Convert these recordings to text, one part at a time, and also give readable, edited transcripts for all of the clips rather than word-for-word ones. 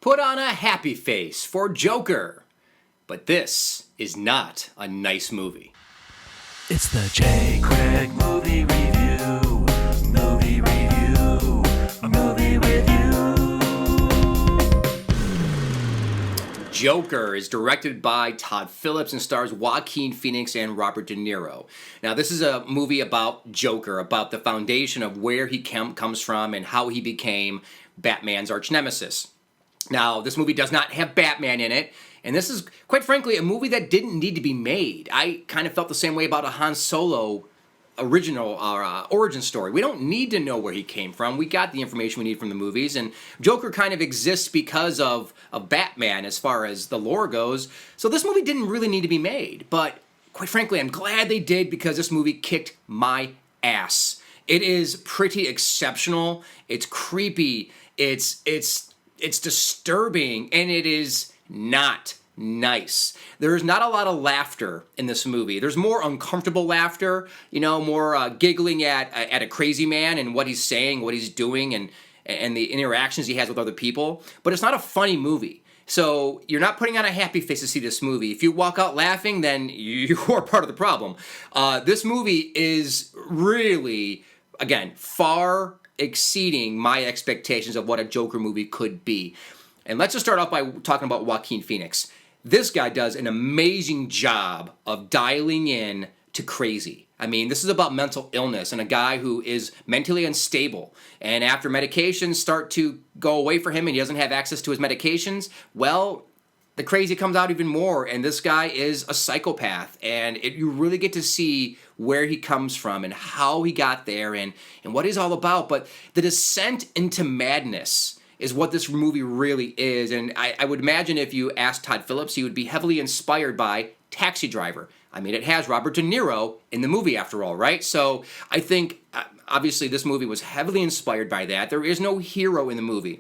Put on a happy face for Joker. But this is not a nice movie. It's the J. Craig movie review. Movie review. A movie with you. Joker is directed by Todd Phillips and stars Joaquin Phoenix and Robert De Niro. Now, this is a movie about Joker, about the foundation of where he comes from and how he became Batman's arch nemesis. Now, this movie does not have Batman in it, and this is, quite frankly, a movie that didn't need to be made. I kind of felt the same way about a Han Solo original origin story. We don't need to know where he came from. We got the information we need from the movies, and Joker kind of exists because of Batman as far as the lore goes. So this movie didn't really need to be made, but quite frankly, I'm glad they did because this movie kicked my ass. It is pretty exceptional. It's creepy. It's disturbing, and it is not nice. There's not a lot of laughter in this movie. There's more uncomfortable laughter, more giggling at a crazy man and what he's saying, what he's doing, and the interactions he has with other people. But it's not a funny movie. So you're not putting on a happy face to see this movie. If you walk out laughing, then you are part of the problem. This movie is really, again, far exceeding my expectations of what a Joker movie could be. And let's just start off by talking about Joaquin Phoenix. This guy does an amazing job of dialing in to crazy. I mean, this is about mental illness and a guy who is mentally unstable. And after medications start to go away for him and he doesn't have access to his medications, well, the crazy comes out even more, and this guy is a psychopath, and you really get to see where he comes from and how he got there and what he's all about. But the descent into madness is what this movie really is, and I would imagine if you asked Todd Phillips, he would be heavily inspired by Taxi Driver. I mean, it has Robert De Niro in the movie after all, right? So I think, obviously, this movie was heavily inspired by that. There is no hero in the movie.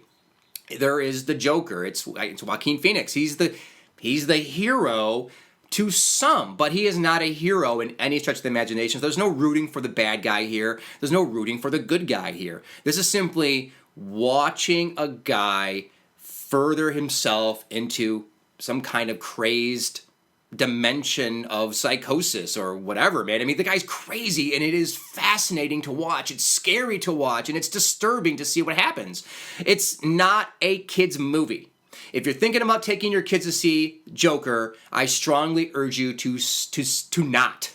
There is the Joker. It's Joaquin Phoenix. He's the hero to some, but he is not a hero in any stretch of the imagination. There's no rooting for the bad guy here. There's no rooting for the good guy here. This is simply watching a guy further himself into some kind of crazed dimension of psychosis or whatever, man. I mean, the guy's crazy, and it is fascinating to watch. It's scary to watch, and it's disturbing to see what happens. It's not a kid's movie. If you're thinking about taking your kids to see Joker, I strongly urge you to not.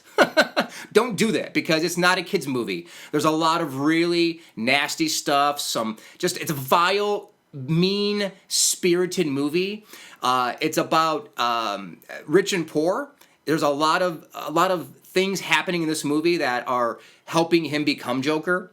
Don't do that, because it's not a kid's movie. There's a lot of really nasty stuff, it's a vile, mean-spirited movie. It's about rich and poor. There's a lot of things happening in this movie that are helping him become Joker.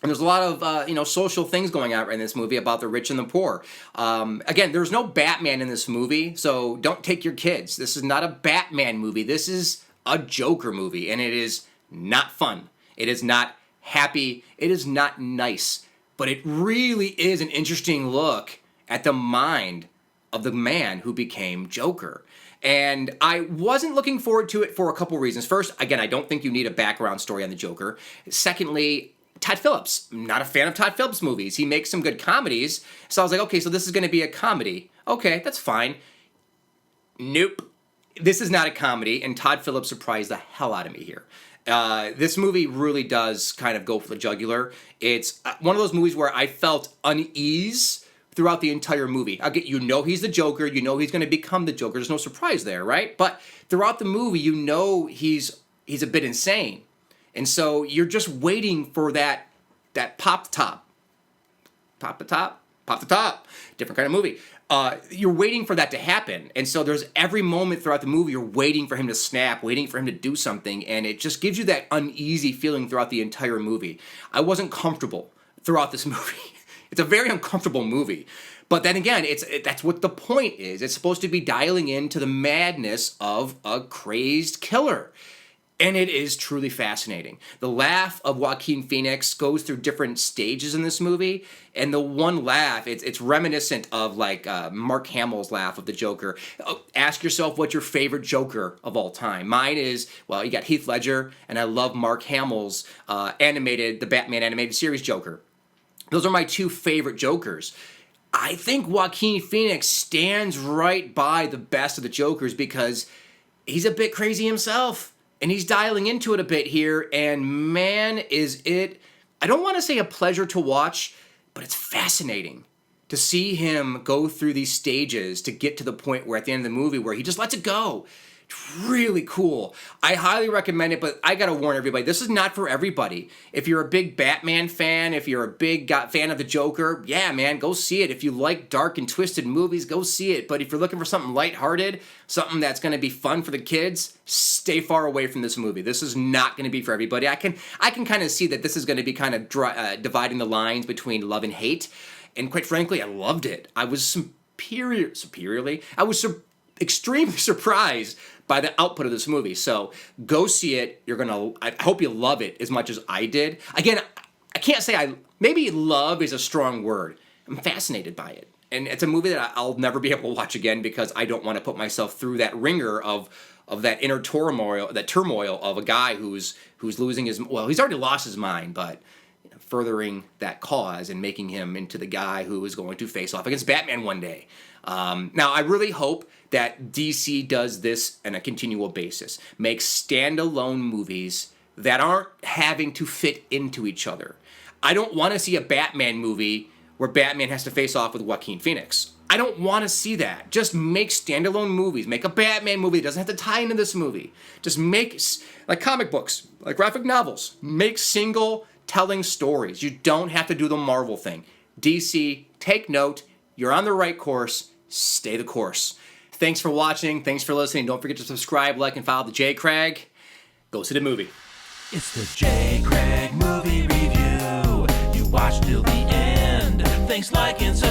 And there's a lot of social things going on in this movie about the rich and the poor. Again, there's no Batman in this movie, so don't take your kids. This is not a Batman movie. This is a Joker movie, and it is not fun. It is not happy. It is not nice. But it really is an interesting look at the mind of the man who became Joker. And I wasn't looking forward to it for a couple reasons. First, again, I don't think you need a background story on the Joker. Secondly, Todd Phillips. I'm not a fan of Todd Phillips movies. He makes some good comedies. So I was like, okay, so this is going to be a comedy. Okay, that's fine. Nope. This is not a comedy, and Todd Phillips surprised the hell out of me here. This movie really does kind of go for the jugular. It's one of those movies where I felt unease throughout the entire movie. He's the Joker. You know he's going to become the Joker. There's no surprise there, right? But throughout the movie, he's a bit insane. And so you're just waiting for that pop the top. Pop the top? Pop the top. Different kind of movie. You're waiting for that to happen. And so there's every moment throughout the movie you're waiting for him to snap, waiting for him to do something, and it just gives you that uneasy feeling throughout the entire movie. I wasn't comfortable throughout this movie. It's a very uncomfortable movie. But then again, that's what the point is. It's supposed to be dialing into the madness of a crazed killer. And it is truly fascinating. The laugh of Joaquin Phoenix goes through different stages in this movie, and the one laugh, it's reminiscent of like Mark Hamill's laugh of the Joker. Ask yourself what's your favorite Joker of all time. Mine is, well, you got Heath Ledger, and I love Mark Hamill's the Batman animated series Joker. Those are my two favorite Jokers. I think Joaquin Phoenix stands right by the best of the Jokers because he's a bit crazy himself. And he's dialing into it a bit here. And man, is it, I don't want to say a pleasure to watch, but it's fascinating to see him go through these stages to get to the point where at the end of the movie where he just lets it go. It's really cool. I highly recommend it, but I gotta warn everybody, this is not for everybody. If you're a big Batman fan, if you're a big fan of the Joker, yeah, man, go see it. If you like dark and twisted movies, go see it. But if you're looking for something lighthearted, something that's gonna be fun for the kids, stay far away from this movie. This is not gonna be for everybody. I can kind of see that this is gonna be kind of dividing the lines between love and hate. And quite frankly, I loved it. I was extremely surprised by the output of this movie. So go see it. I hope you love it as much as I did. Again, I can't say maybe love is a strong word. I'm fascinated by it. And it's a movie that I'll never be able to watch again because I don't want to put myself through that ringer of that inner turmoil of a guy who's losing he's already lost his mind, but furthering that cause and making him into the guy who is going to face off against Batman one day. Now, I really hope that DC does this on a continual basis. Makes standalone movies that aren't having to fit into each other. I don't want to see a Batman movie where Batman has to face off with Joaquin Phoenix. I don't want to see that. Just make standalone movies. Make a Batman movie that doesn't have to tie into this movie. Just make, like comic books, like graphic novels, make single telling stories. You don't have to do the Marvel thing. DC, take note. You're on the right course. Stay the course. Thanks for watching. Thanks for listening. Don't forget to subscribe, like, and follow the J. Craig. Go see the movie. It's the J. Craig Movie Review. You watch till the end. Thanks, like, and subscribe.